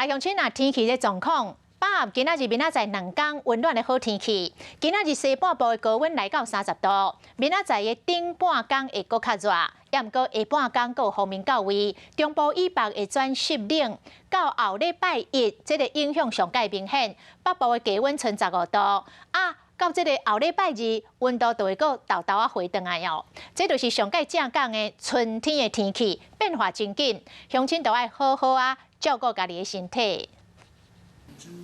大乡村天气的状况。今仔日、明仔载2天温暖的好天气。今仔日西半部的高温来到30度，明仔载的顶半天会搁较热，也毋过下半天搁有风面到位。中部以北会转湿冷，到后礼拜一，这个影响上界明显。北部的低温剩15度到这个后礼拜二，温度就会搁豆豆回转来哦。这就是上界正讲的春天的天气变化真紧，乡亲都要好好照顾家己的身体。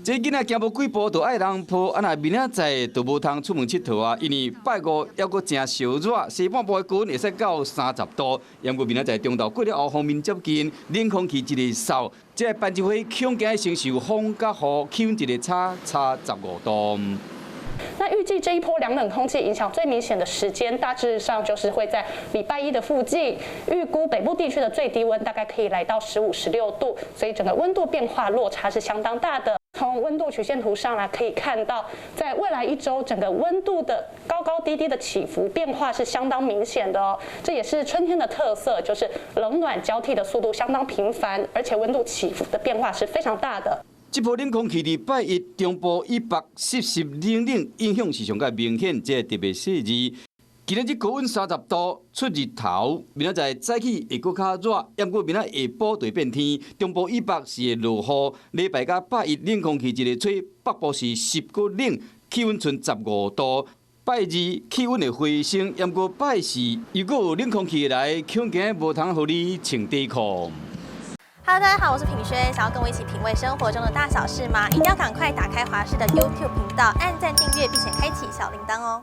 这囡仔行无几步就爱人抱，若明仔载就无通出门佚佗因为拜五还阁真烧热，西半部的高温会使到30度，因过明仔载中昼过了后，方面接近，冷空气一个扫，这个班集会恐惊承受风甲雨，气温一个差15度。那预计这一波凉冷空气影响最明显的时间，大致上就是会在礼拜一的附近。预估北部地区的最低温大概可以来到15、16度，所以整个温度变化落差是相当大的。从温度曲线图上来可以看到，在未来1周，整个温度的高高低低的起伏变化是相当明显的哦。这也是春天的特色，就是冷暖交替的速度相当频繁，而且温度起伏的变化是非常大的。这波冷空气礼拜一中部以北湿湿冷冷，影响是上较明显，这特别细致。今日高温30度，出日头，明仔载早起会搁较热，不过明仔下晡就变天。中部以北是会落雨，礼拜甲拜一冷空气一个吹，北部是湿搁冷，气温剩15度。拜二气温会回升，不过拜四如果有冷空气来，恐惊无通互你穿短裤。Hello， 大家好，我是品轩。想要跟我一起品味生活中的大小事吗？一定要赶快打开华视的 YouTube 频道，按赞订阅，并且开启小铃铛哦。